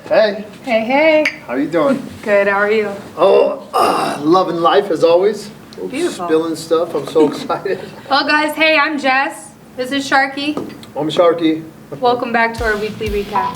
Hey. Hey, hey. How you doing? Good, how are you? Oh, loving life as always. Beautiful. Spilling stuff. I'm so excited. Well, guys, hey, I'm Jess. This is Sharky. I'm Sharky. Welcome back to our weekly recap.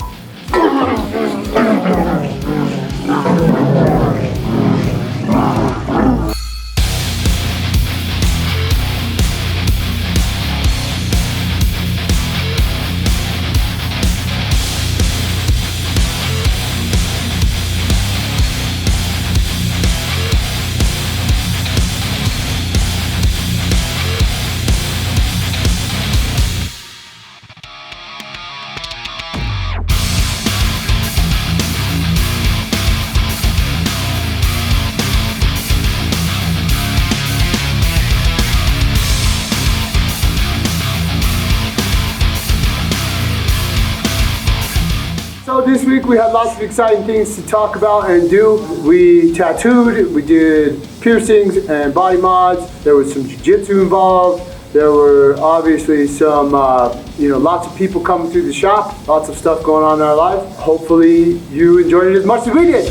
So this week we had lots of exciting things to talk about and do. We tattooed, we did piercings and body mods. There was some jiu-jitsu involved. There were obviously some, lots of people coming through the shop. Lots of stuff going on in our life. Hopefully you enjoyed it as much as we did.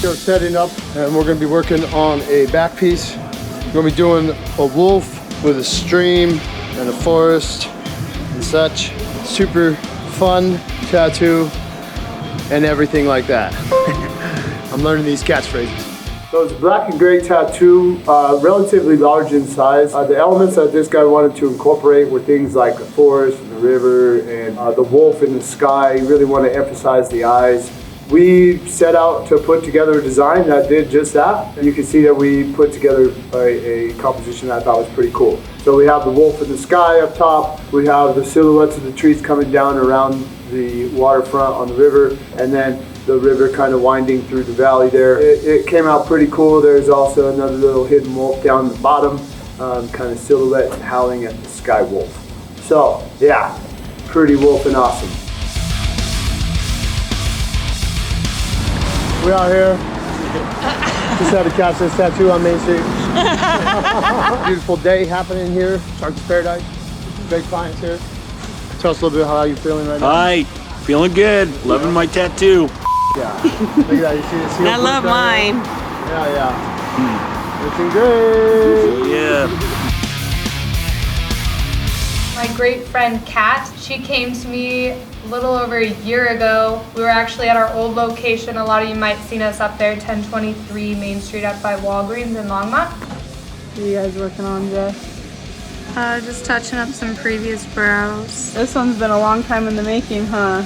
We're setting up and we're going to be working on a back piece. We're going to be doing a wolf with a stream and a forest and such. Super fun tattoo and everything like that. I'm learning these catchphrases. So it's a black and gray tattoo, relatively large in size. The elements that this guy wanted to incorporate were things like the forest and the river and the wolf in the sky. He really wanted to emphasize the eyes. We set out to put together a design that did just that. You can see that we put together a composition that I thought was pretty cool. So we have the wolf in the sky up top, we have the silhouettes of the trees coming down around the waterfront on the river, and then the river kind of winding through the valley there. It came out pretty cool. There's also another little hidden wolf down the bottom, kind of silhouette howling at the sky wolf. So yeah, pretty wolf and awesome. We out here. Just had to catch this tattoo on Main Street. Beautiful day happening here. Sharky's Paradise. Great clients here. Tell us a little bit how you're feeling right now. Hi, feeling good. Loving my tattoo. Yeah. Look at that. You see this heel? I love mine. Yeah. Looking great. Yeah. My great friend Kat, she came to me a little over a year ago. We were actually at our old location. A lot of you might have seen us up there, 1023 Main Street up by Walgreens in Longmont. What are you guys working on, Jess? Just touching up some previous brows. This one's been a long time in the making, huh?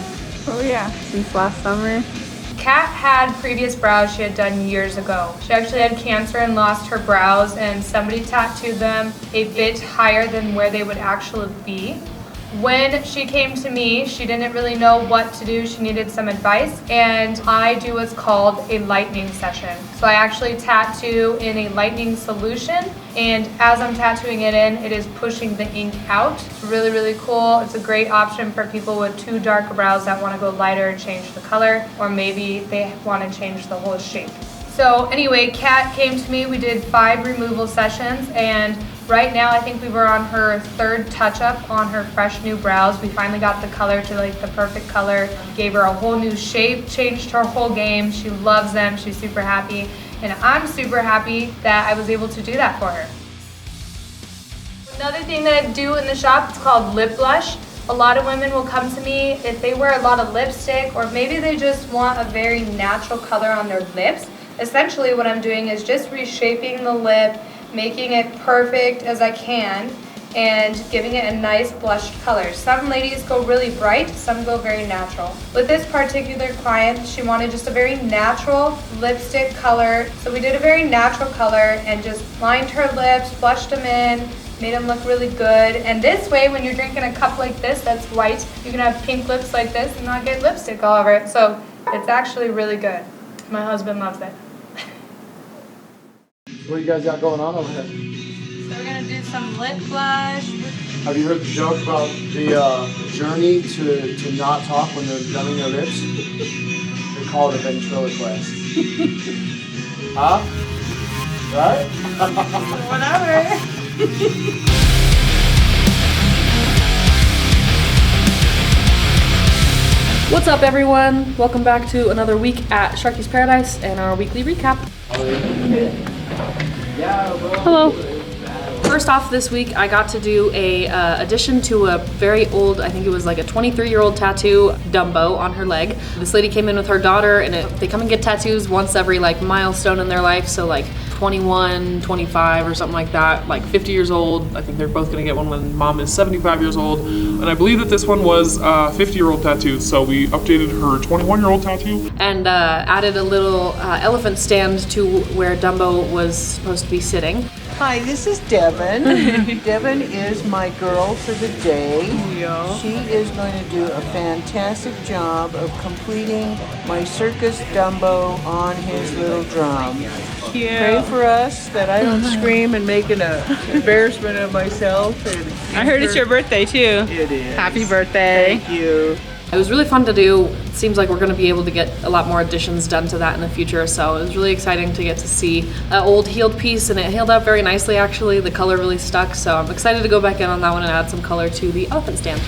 Oh yeah. Since last summer. Kat had previous brows she had done years ago. She actually had cancer and lost her brows, and somebody tattooed them a bit higher than where they would actually be. When she came to me, she didn't really know what to do. She needed some advice, and I do what's called a lightning session. So I actually tattoo in a lightning solution, and as I'm tattooing it in, it is pushing the ink out. It's really, really cool. It's a great option for people with too dark brows that want to go lighter and change the color, or maybe they want to change the whole shape. So anyway, Kat came to me. We did 5 removal sessions, and right now I think we were on her 3rd touch-up on her fresh new brows. We finally got the color to like the perfect color, gave her a whole new shape, changed her whole game. She loves them. She's super happy, and I'm super happy that I was able to do that for her. Another thing that I do in the shop is called lip blush. A lot of women will come to me if they wear a lot of lipstick, or maybe they just want a very natural color on their lips. Essentially what I'm doing is just reshaping the lip, making it perfect as I can, and giving it a nice blushed color. Some ladies go really bright, some go very natural. With this particular client, she wanted just a very natural lipstick color. So we did a very natural color and just lined her lips, blushed them in, made them look really good. And this way, when you're drinking a cup like this that's white, you can have pink lips like this and not get lipstick all over it. So it's actually really good. My husband loves it. What you guys got going on over here? So we're gonna do some lip blush. Have you heard the joke about the journey to not talk when they're drumming their lips? They call it a ventriloquist. Huh? Right? Whatever. What's up, everyone? Welcome back to another week at Sharky's Paradise and our weekly recap. Hello. First off, this week I got to do a addition to a very old, I think it was like a 23-year-old tattoo, Dumbo, on her leg. This lady came in with her daughter, and they come and get tattoos once every like milestone in their life, so like 21, 25 or something like that, like 50 years old. I think they're both gonna get one when mom is 75 years old. And I believe that this one was 50-year-old tattoo, so we updated her 21-year-old tattoo. And added a little elephant stand to where Dumbo was supposed to be sitting. Hi, this is Devin. Devin is my girl for the day. Yeah. She is going to do a fantastic job of completing my circus Dumbo on his little drum. Pray for us that I don't scream and make an embarrassment of myself. And I heard it's your birthday too. It is. Happy birthday. Thank you. It was really fun to do. It seems like we're going to be able to get a lot more additions done to that in the future, so it was really exciting to get to see an old healed piece, and it healed up very nicely actually. The color really stuck, so I'm excited to go back in on that one and add some color to the elephant stand.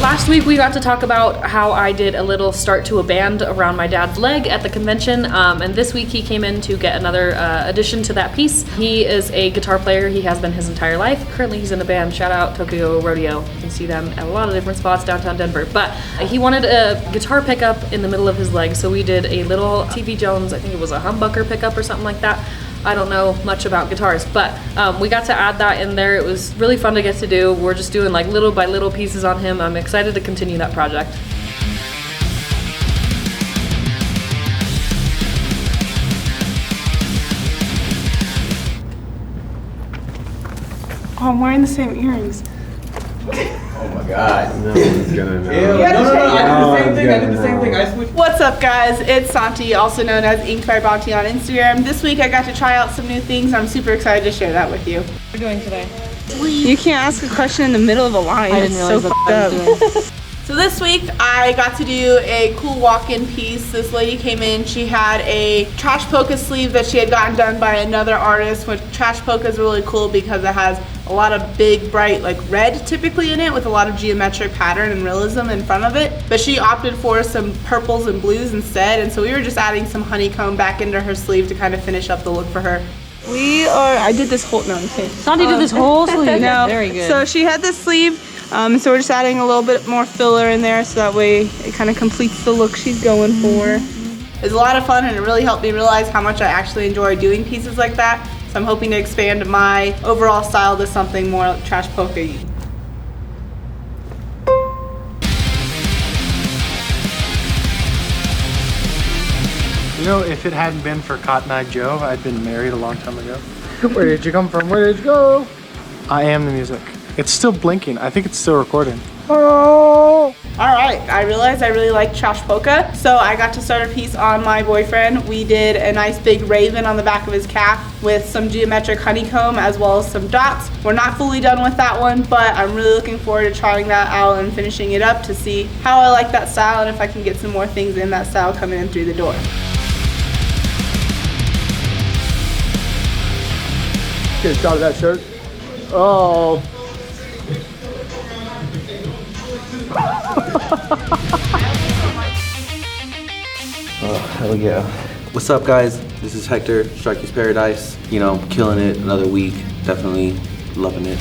Last week we got to talk about how I did a little start to a band around my dad's leg at the convention, and this week he came in to get another addition to that piece. He is a guitar player. He has been his entire life. Currently he's in a band. Shout out Tokyo Rodeo. You can see them at a lot of different spots downtown Denver. But he wanted a guitar pickup in the middle of his leg, so we did a little TV Jones, I think it was a humbucker pickup or something like that. I don't know much about guitars, but we got to add that in there. It was really fun to get to do. We're just doing like little by little pieces on him. I'm excited to continue that project. Oh, I'm wearing the same earrings. Oh my god. No one's gonna know. I did the same thing. I switched. What's up, guys? It's Santi, also known as Ink by Bounty on Instagram. This week I got to try out some new things. I'm super excited to share that with you. What are you doing today? You can't ask a question in the middle of a line. I didn't realize so that's what I was doing. So this week I got to do a cool walk-in piece. This lady came in, she had a trash polka sleeve that she had gotten done by another artist, which trash polka is really cool because it has a lot of big, bright, like red typically in it with a lot of geometric pattern and realism in front of it. But she opted for some purples and blues instead, and so we were just adding some honeycomb back into her sleeve to kind of finish up the look for her. I did this whole, no, I'm kidding. Santi did this whole sleeve. No, Very good. So she had this sleeve, so we're just adding a little bit more filler in there so that way it kind of completes the look she's going for. It was a lot of fun and it really helped me realize how much I actually enjoy doing pieces like that. So I'm hoping to expand my overall style to something more like trash polka-y. You know, if it hadn't been for Cotton Eye Joe, I'd been married a long time ago. Where did you come from? Where did you go? I am the music. It's still blinking. I think it's still recording. Oh! Alright, I realized I really like trash polka, so I got to start a piece on my boyfriend. We did a nice big raven on the back of his cap with some geometric honeycomb as well as some dots. We're not fully done with that one, but I'm really looking forward to trying that out and finishing it up to see how I like that style and if I can get some more things in that style coming in through the door. Get a shot of that shirt. Oh. Oh, hell yeah. What's up, guys? This is Hector, Sharky's Paradise. You know, killing it another week. Definitely loving it.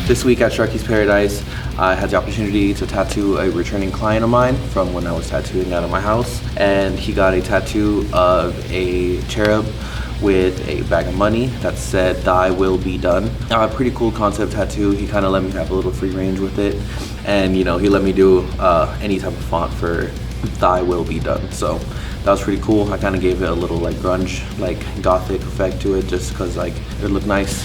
This week at Sharky's Paradise, I had the opportunity to tattoo a returning client of mine from when I was tattooing out of my house. And he got a tattoo of a cherub with a bag of money that said, "Thy will be done." Pretty cool concept tattoo. He kind of let me have a little free range with it. And you know, he let me do any type of font for "Thy will be done." So that was pretty cool. I kind of gave it a little like grunge, like gothic effect to it just because like it looked nice.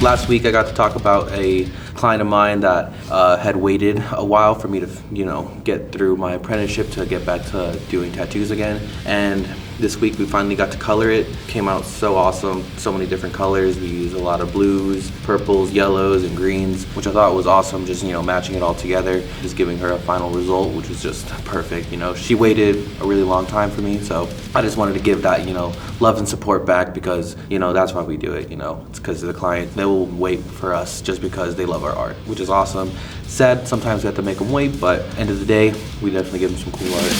Last week I got to talk about a client of mine that had waited a while for me to, you know, get through my apprenticeship to get back to doing tattoos again. And This week we finally got to color it. Came out so awesome, so many different colors. We used a lot of blues, purples, yellows, and greens, which I thought was awesome, just, you know, matching it all together, just giving her a final result, which was just perfect. You know, she waited a really long time for me, so I just wanted to give that, you know, love and support back, because, you know, that's why we do it, you know. It's because the client, they will wait for us just because they love our art, which is awesome. Sad, sometimes we have to make them wait, but end of the day, we definitely give them some cool art.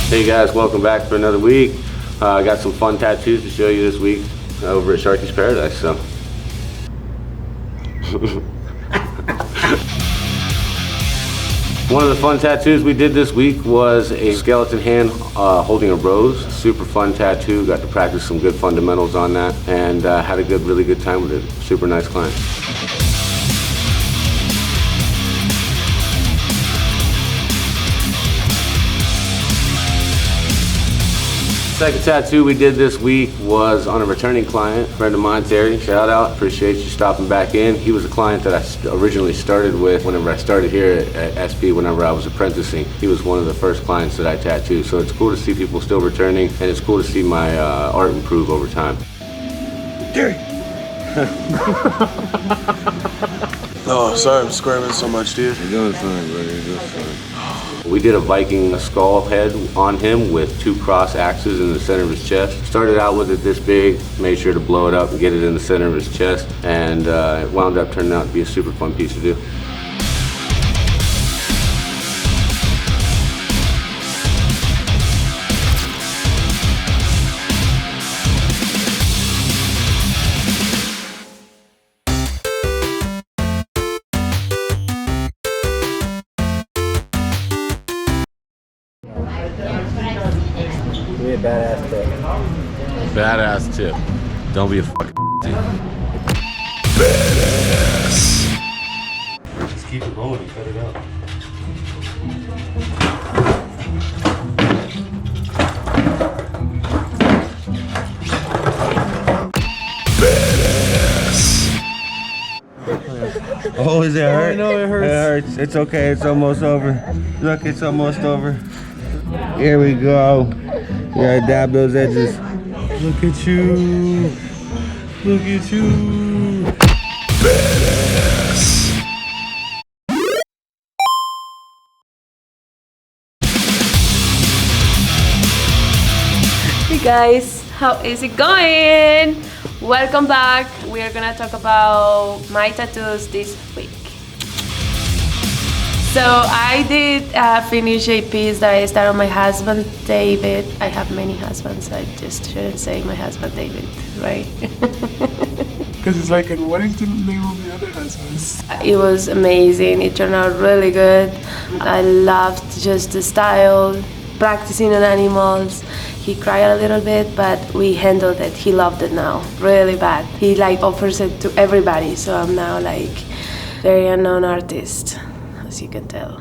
Hey guys, welcome back for another week. I got some fun tattoos to show you this week over at Sharky's Paradise. So. One of the fun tattoos we did this week was a skeleton hand holding a rose. Super fun tattoo. Got to practice some good fundamentals on that, and had a really good time with it. Super nice client. Second tattoo we did this week was on a returning client, friend of mine, Terry. Shout out, appreciate you stopping back in. He was a client that I originally started with whenever I started here at SP, whenever I was apprenticing. He was one of the first clients that I tattooed. So it's cool to see people still returning, and it's cool to see my art improve over time. Terry! Oh, sorry I'm squirming so much, dude. You're doing fine, buddy. You're doing fine. We did a Viking skull head on him with 2 cross axes in the center of his chest. Started out with it this big, made sure to blow it up and get it in the center of his chest, and it wound up turning out to be a super fun piece to do. Be a badass tip. Badass tip. Don't be a fucking Badass. Just keep it going and cut it out. Badass. Oh, is it hurt? I know it hurts. It hurts. It's okay. It's almost over. Look, it's almost over. Here we go. You gotta dab those edges. Look at you. Look at you. Badass. Hey guys, how is it going? Welcome back. We are gonna talk about my tattoos this week. So I did finish a piece that I started on my husband, David. I have many husbands, I just shouldn't say my husband, David, right? Because it's like, and what is the name of the other husbands? It was amazing, it turned out really good. I loved just the style, practicing on animals. He cried a little bit, but we handled it. He loved it now, really bad. He like offers it to everybody, so I'm now like very unknown artist, as you can tell.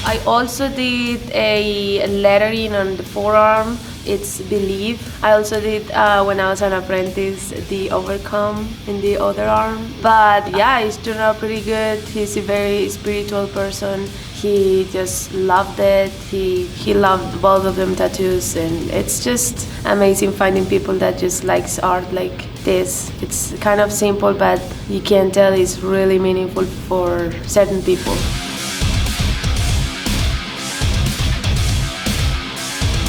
I also did a lettering on the forearm. It's Believe. I also did, when I was an apprentice, the Overcome in the other arm. But yeah, it's turned out pretty good. He's a very spiritual person. He just loved it. He loved both of them tattoos, and it's just amazing finding people that just likes art like this. It's kind of simple, but you can tell it's really meaningful for certain people.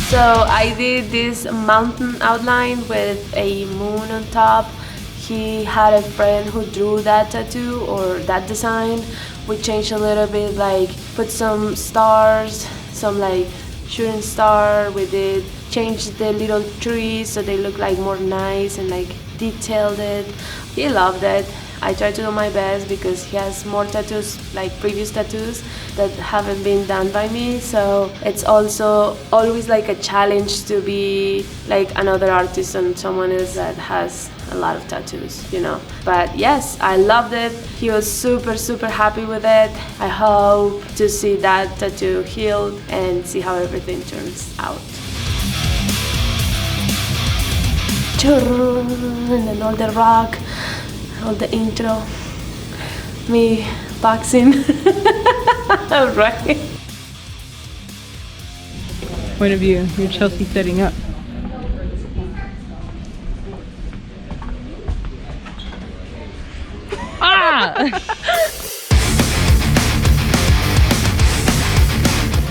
So I did this mountain outline with a moon on top. He had a friend who drew that tattoo or that design. We changed a little bit, like put some stars, some like shooting star. We did change the little trees so they look like more nice and like detailed it. He loved it. I tried to do my best because he has more tattoos, like previous tattoos. that haven't been done by me, so it's also always like a challenge to be like another artist and someone else that has a lot of tattoos, you know. But yes, I loved it. He was super happy with it. I hope to see that tattoo healed and see how everything turns out. And then all the rock, all the intro, me boxing. Right. Point of view, you're Chelsea setting up.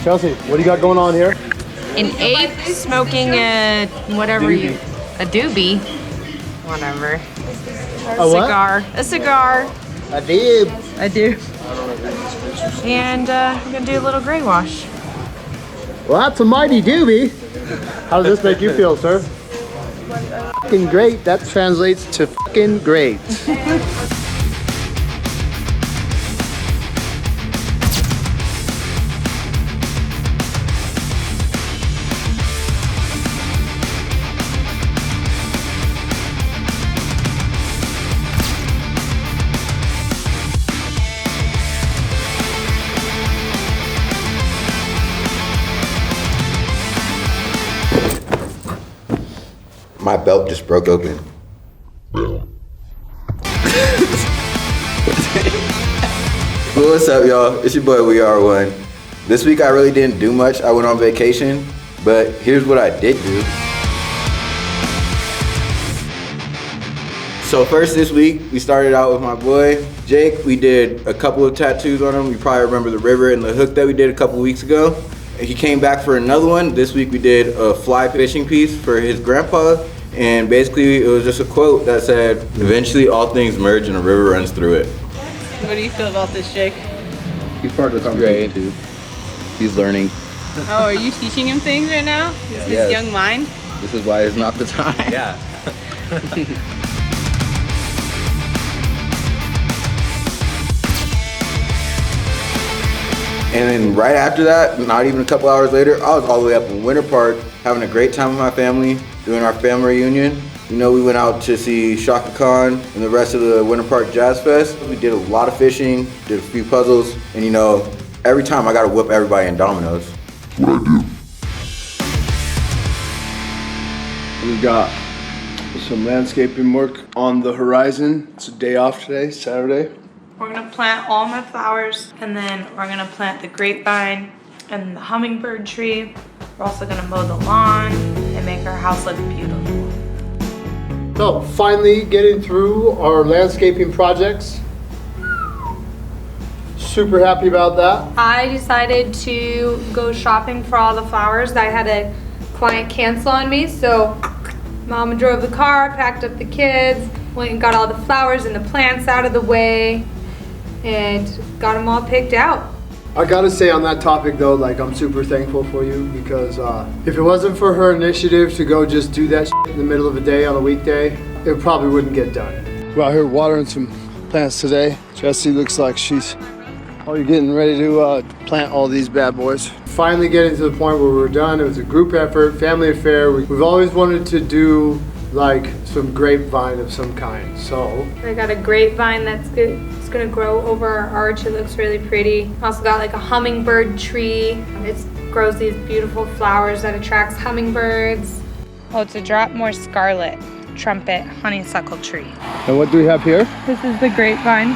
Chelsea, what do you got going on here? An ape smoking a whatever you, a doobie, whatever. A what? Cigar, a cigar. A dib. I do. And I'm gonna do a little gray wash. Well, that's a mighty doobie. How does this make you feel, sir? Fucking great. That translates to fucking great. My belt just broke open. What's up, y'all? It's your boy, We Are One. This week I really didn't do much. I went on vacation, but here's what I did do. So first this week, we started out with my boy, Jake. We did a couple of tattoos on him. You probably remember the river and the hook that we did a couple weeks ago. He came back for another one. This week we did a fly fishing piece for his grandpa. And basically it was just a quote that said, eventually all things merge and a river runs through it. What do you feel about this, Jake? He's part of the conversation too. He's learning. Oh, are you teaching him things right now? Yes. His young mind? This is why it's not the time. Yeah. And then right after that, not even a couple hours later, I was all the way up in Winter Park having a great time with my family, doing our family reunion. You know, we went out to see SHARKY'S and the rest of the Winter Park Jazz Fest. We did a lot of fishing, did a few puzzles, and you know, every time I gotta whip everybody in dominoes. What I do. We've got some landscaping work on the horizon. It's a day off today, Saturday. We're gonna plant all my flowers, and then we're gonna plant the grapevine and the hummingbird tree. We're also gonna mow the lawn and make our house look beautiful. So finally getting through our landscaping projects. Super happy about that. I decided to go shopping for all the flowers. I had a client cancel on me, so Mama drove the car, packed up the kids, went and got all the flowers and the plants out of the way, and got them all picked out. I gotta say on that topic though, like I'm super thankful for you because if it wasn't for her initiative to go just do that shit in the middle of a day on a weekday, it probably wouldn't get done. We're out here watering some plants today. Jessie looks like she's getting ready to plant all these bad boys. Finally getting to the point where we're done. It was a group effort, family affair. We've always wanted to do like some grapevine of some kind, so. I got a grapevine that's good. It's gonna grow over our arch. It looks really pretty. Also got like a hummingbird tree. It grows these beautiful flowers that attracts hummingbirds. Oh, it's a drop more scarlet trumpet honeysuckle tree. And what do we have here? This is the grapevine.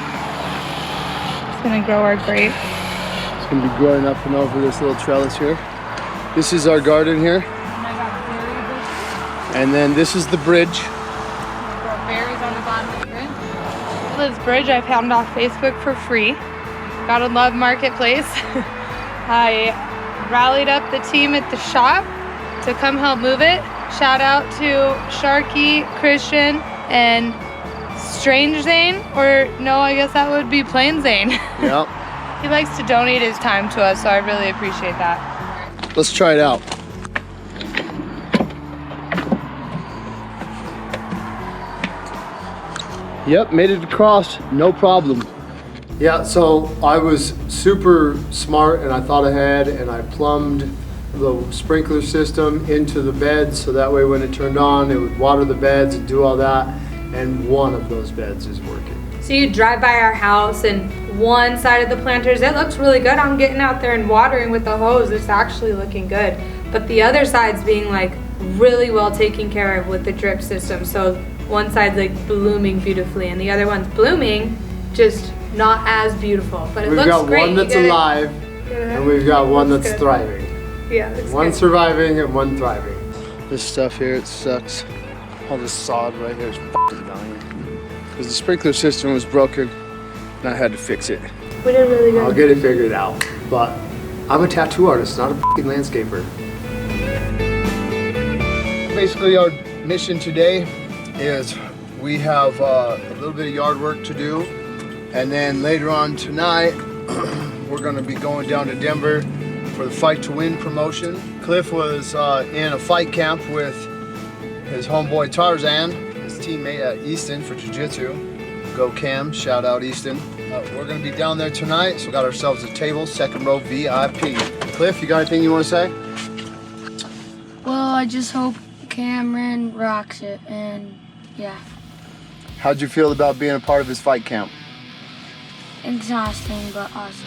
It's gonna grow our grapes. It's gonna be growing up and over this little trellis here. This is our garden here. And then this is the bridge. Grow berries on the bottom of the bridge. This bridge I found off Facebook for free. Gotta love Marketplace. I rallied up the team at the shop to come help move it. Shout out to Sharky, Christian, and Strange Zane, or no, I guess that would be Plain Zane. Yep. He likes to donate his time to us, so I really appreciate that. Let's try it out. Yep, made it across, no problem. Yeah, so I was super smart and I thought ahead and I plumbed the sprinkler system into the beds so that way when it turned on, it would water the beds and do all that. And one of those beds is working. So you drive by our house and one side of the planters, it looks really good. I'm getting out there and watering with the hose. It's actually looking good. But the other side's being like really well taken care of with the drip system. So one side's like blooming beautifully and the other one's blooming, just not as beautiful. But it looks great. We've got one that's alive and we've got one that's thriving. Yeah, it's one good. surviving and one thriving. This stuff here, it sucks. All this sod right here is f***ing dying. Because the sprinkler system was broken and I had to fix it. We did really good. I'll get it figured out. But I'm a tattoo artist, not a f***ing landscaper. Basically our mission today is we have a little bit of yard work to do. And then later on tonight, we're gonna be going down to Denver for the Fight to Win promotion. Cliff was in a fight camp with his homeboy Tarzan, his teammate at Easton for Jiu-Jitsu. Go Cam, shout out Easton. We're gonna be down there tonight, so we got ourselves a table, second row VIP. Cliff, you got anything you wanna say? Well, I just hope Cameron rocks it, and yeah. How'd you feel about being a part of his fight camp? Exhausting, but awesome.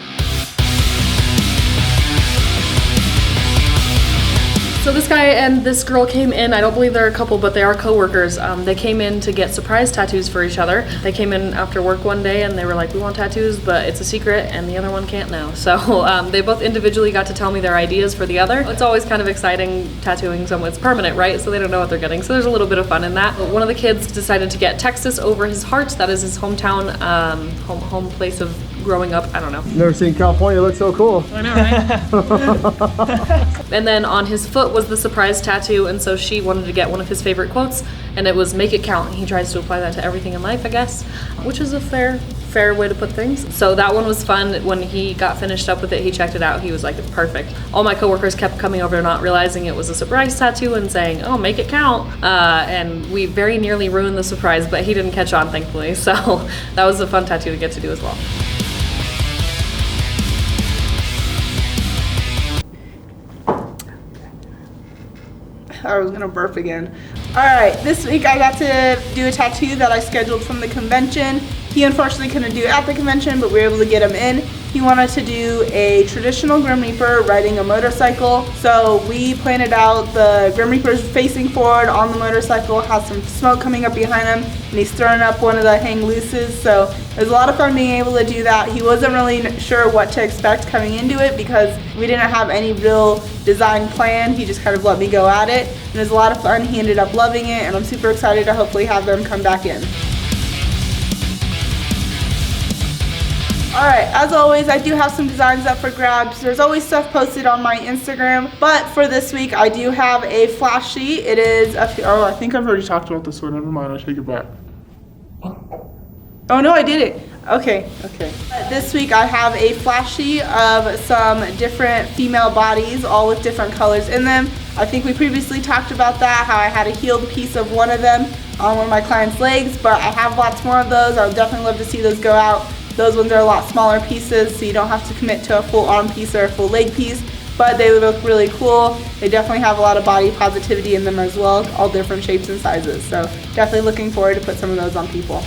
So this guy and this girl came in, I don't believe they're a couple, but they are co-workers. They came in to get surprise tattoos for each other. They came in after work one day and they were like, we want tattoos, but it's a secret and the other one can't know. So they both individually got to tell me their ideas for the other. It's always kind of exciting tattooing someone. It's permanent, right? So they don't know what they're getting. So there's a little bit of fun in that. But one of the kids decided to get Texas over his heart. That is his hometown, home place of growing up. I don't know. Never seen California look so cool. I know, right? And then on his foot was the surprise tattoo, and so she wanted to get one of his favorite quotes, and it was "make it count." He tries to apply that to everything in life, I guess, which is a fair way to put things. So that one was fun. When he got finished up with it, he checked it out. He was like, it's perfect. All my coworkers kept coming over, not realizing it was a surprise tattoo and saying, oh, make it count. And we very nearly ruined the surprise, but he didn't catch on, thankfully. So that was a fun tattoo to get to do as well. I was gonna burp again. All right, this week I got to do a tattoo that I scheduled from the convention. He unfortunately couldn't do it at the convention, but we were able to get him in. He wanted to do a traditional Grim Reaper riding a motorcycle. So we planted out the Grim Reaper's facing forward on the motorcycle, has some smoke coming up behind him, and he's throwing up one of the hang looses. So it was a lot of fun being able to do that. He wasn't really sure what to expect coming into it because we didn't have any real design plan. He just kind of let me go at it. And it was a lot of fun. He ended up loving it, and I'm super excited to hopefully have them come back in. Alright, as always, I do have some designs up for grabs. There's always stuff posted on my Instagram, but for this week, I do have a flash sheet. It is Oh, I think I've already talked about this one. Never mind, I take it back. Oh no, I did it. Okay. This week I have a flash sheet of some different female bodies, all with different colors in them. I think we previously talked about that, how I had a healed piece of one of them on one of my clients' legs, but I have lots more of those. I would definitely love to see those go out. Those ones are a lot smaller pieces, so you don't have to commit to a full arm piece or a full leg piece, but they look really cool. They definitely have a lot of body positivity in them as well, all different shapes and sizes. So definitely looking forward to put some of those on people.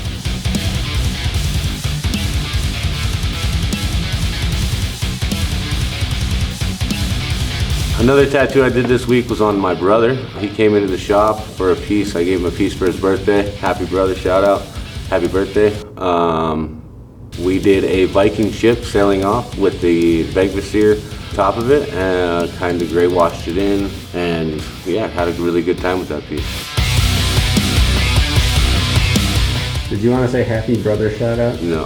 Another tattoo I did this week was on my brother. He came into the shop for a piece. I gave him a piece for his birthday. Happy brother, shout out. Happy birthday. We did a Viking ship sailing off with the Vegvasir top of it and kind of gray washed it in, and yeah, had a really good time with that piece. Did you want to say happy brother shout out? No.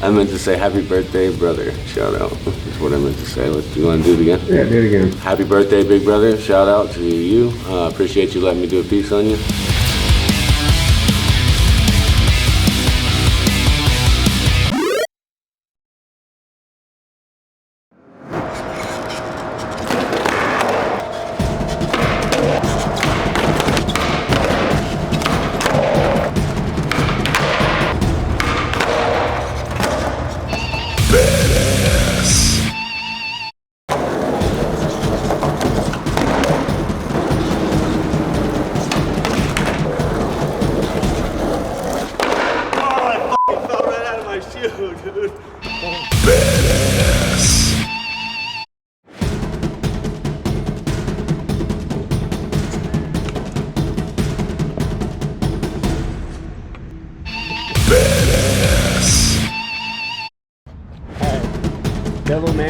I meant to say happy birthday brother shout out. That's what I meant to say. Do you want to do it again? Yeah, do it again. Happy birthday big brother shout out to you. Appreciate you letting me do a piece on you.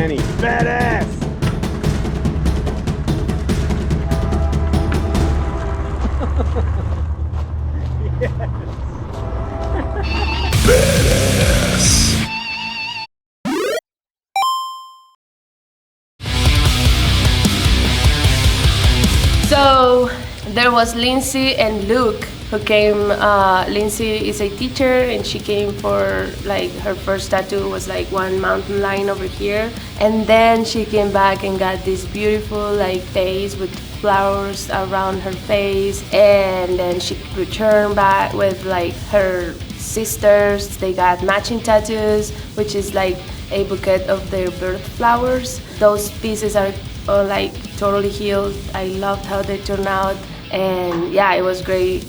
Danny. Badass! Badass. So there was Lindsay and Luke who came. Lindsay is a teacher and she came for like her first tattoo was like one mountain line over here, and then she came back and got this beautiful like face with flowers around her face, and then she returned back with like her sisters. They got matching tattoos, which is like a bouquet of their birth flowers. Those pieces are like totally healed. I loved how they turned out, and yeah, it was great.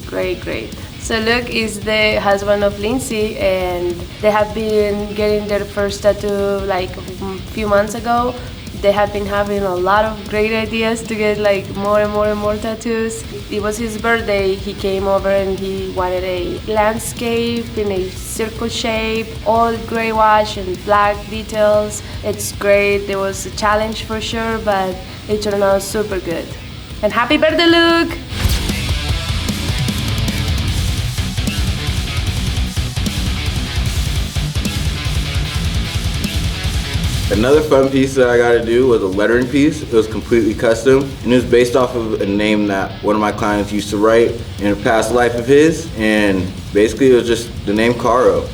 So Luke is the husband of Lindsay, and they have been getting their first tattoo like a few months ago. They have been having a lot of great ideas to get like more and more tattoos. It was his birthday. He came over and he wanted a landscape in a circle shape, all gray wash and black details. It's great. It was a challenge for sure, but it turned out super good. And happy birthday, Luke! Another fun piece that I got to do was a lettering piece. It was completely custom, and it was based off of a name that one of my clients used to write in a past life of his, and basically it was just the name Caro.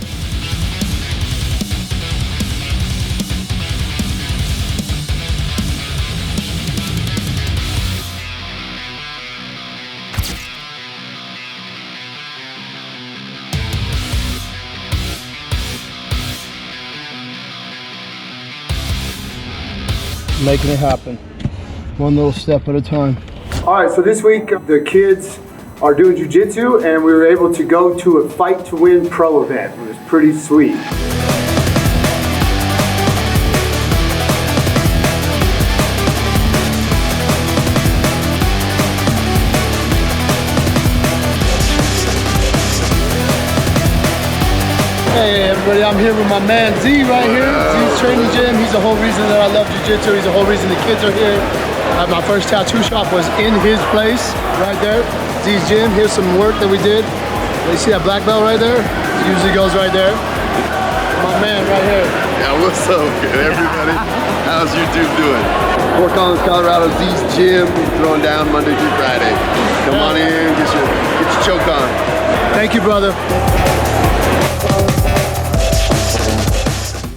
Making it happen, one little step at a time. All right, so this week the kids are doing jiu-jitsu, and we were able to go to a Fight to Win pro event. It was pretty sweet. Hey everybody, I'm here with my man Z right here. Z's training gym. He's the whole reason that I love jiu-jitsu. He's the whole reason the kids are here. My first tattoo shop was in his place, right there. Z's gym. Here's some work that we did. You see that black belt right there? It usually goes right there. My man right here. Yeah, what's up, everybody? How's YouTube doing? Fort Collins, Colorado, Z's gym. Throwing down Monday through Friday. Come on in, get your choke on. Thank you, brother.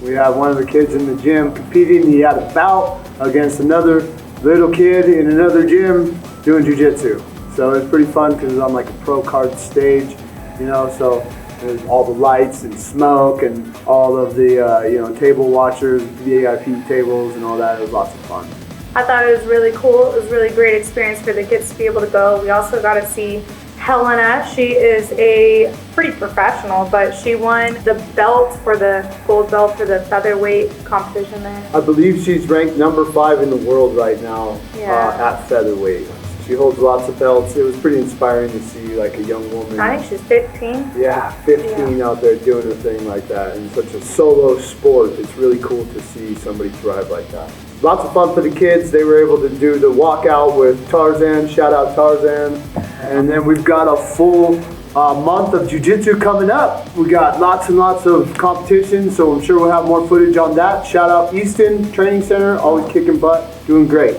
We have one of the kids in the gym competing. He had a bout against another little kid in another gym doing jiu-jitsu. So it's pretty fun because it's on like a pro card stage, you know, so there's all the lights and smoke and all of the, table watchers, VIP tables and all that. It was lots of fun. I thought it was really cool. It was a really great experience for the kids to be able to go. We also got to see Helena. She is a pretty professional, but she won the belt for the gold belt for the featherweight competition there. I believe she's ranked number 5 in the world right now at featherweight. She holds lots of belts. It was pretty inspiring to see like a young woman. I think she's 15. Yeah, 15 out there doing a thing like that in such a solo sport. It's really cool to see somebody thrive like that. Lots of fun for the kids. They were able to do the walkout with Tarzan. Shout out Tarzan. And then we've got a full month of jiu-jitsu coming up. We got lots and lots of competitions, so I'm sure we'll have more footage on that. Shout out Easton Training Center, always kicking butt, doing great.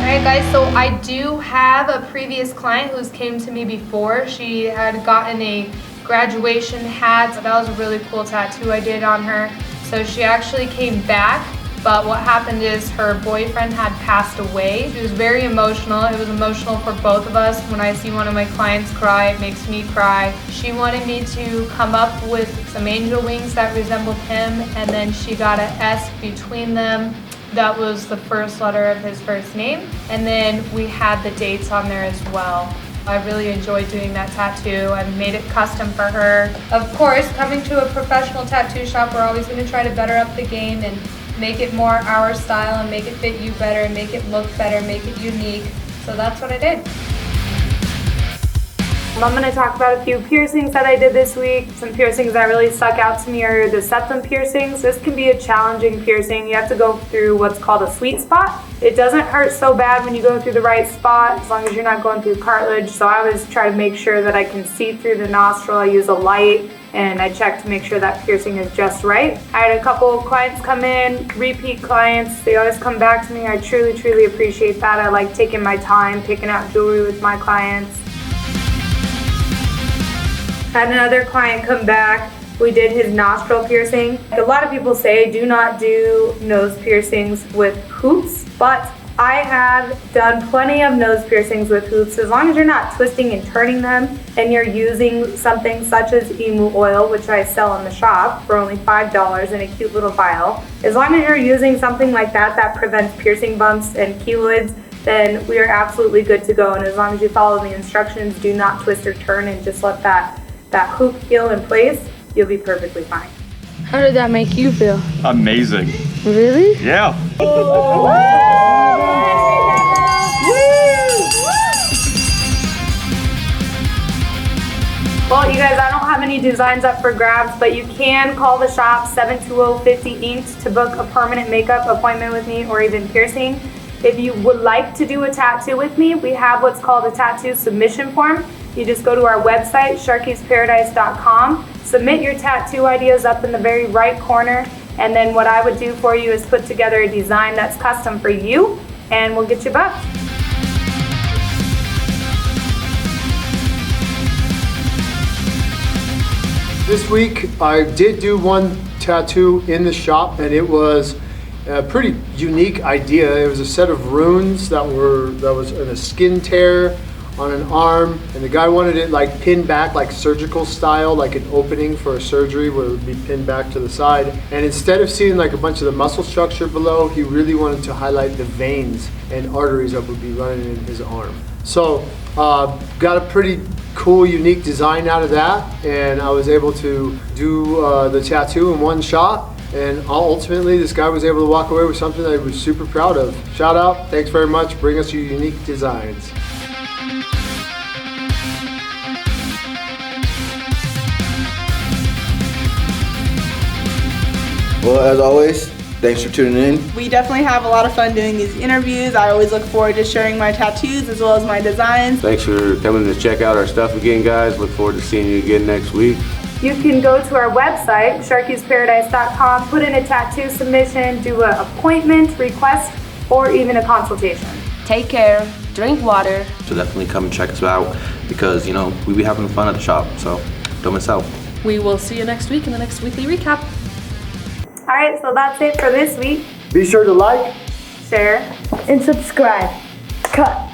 Alright guys, so I do have a previous client who's came to me before. She had gotten a graduation hat. So that was a really cool tattoo I did on her. So she actually came back, but what happened is her boyfriend had passed away. She was very emotional. It was emotional for both of us. When I see one of my clients cry, it makes me cry. She wanted me to come up with some angel wings that resembled him, and then she got an S between them. That was the first letter of his first name. And then we had the dates on there as well. I really enjoyed doing that tattoo and made it custom for her. Of course, coming to a professional tattoo shop, we're always going to try to better up the game and make it more our style and make it fit you better and make it look better, make it unique. So that's what I did. I'm going to talk about a few piercings that I did this week. Some piercings that really stuck out to me are the septum piercings. This can be a challenging piercing. You have to go through what's called a sweet spot. It doesn't hurt so bad when you go through the right spot, as long as you're not going through cartilage. So I always try to make sure that I can see through the nostril. I use a light and I check to make sure that piercing is just right. I had a couple clients come in, repeat clients. They always come back to me. I truly, truly appreciate that. I like taking my time, picking out jewelry with my clients. Had another client come back. We did his nostril piercing. A lot of people say do not do nose piercings with hoops, but I have done plenty of nose piercings with hoops. As long as you're not twisting and turning them and you're using something such as emu oil, which I sell in the shop for only $5 in a cute little vial. As long as you're using something like that that prevents piercing bumps and keloids, then we are absolutely good to go. And as long as you follow the instructions, do not twist or turn, and just let that hoop heal in place, you'll be perfectly fine. How did that make you feel? Amazing. Really? Yeah. Well, you guys, I don't have any designs up for grabs, but you can call the shop 720-50-INKED to book a permanent makeup appointment with me or even piercing. If you would like to do a tattoo with me, we have what's called a tattoo submission form. You just go to our website, SHARKY'Sparadise.com, submit your tattoo ideas up in the very right corner, and then what I would do for you is put together a design that's custom for you, and we'll get you booked. This week I did do one tattoo in the shop, and it was a pretty unique idea. It was a set of runes that was in a skin tear on an arm, and the guy wanted it like pinned back, like surgical style, like an opening for a surgery where it would be pinned back to the side. And instead of seeing like a bunch of the muscle structure below, he really wanted to highlight the veins and arteries that would be running in his arm. So got a pretty cool, unique design out of that, and I was able to do the tattoo in one shot, and ultimately this guy was able to walk away with something that he was super proud of. Shout out, thanks very much, bring us your unique designs. Well, as always, thanks for tuning in. We definitely have a lot of fun doing these interviews. I always look forward to sharing my tattoos as well as my designs. Thanks for coming to check out our stuff again, guys. Look forward to seeing you again next week. You can go to our website, SHARKY'Sparadise.com, put in a tattoo submission, do an appointment request, or even a consultation. Take care, drink water. So definitely come and check us out because, you know, we be having fun at the shop, so don't miss out. We will see you next week in the next weekly recap. All right, so that's it for this week. Be sure to like, share, and subscribe. Cut.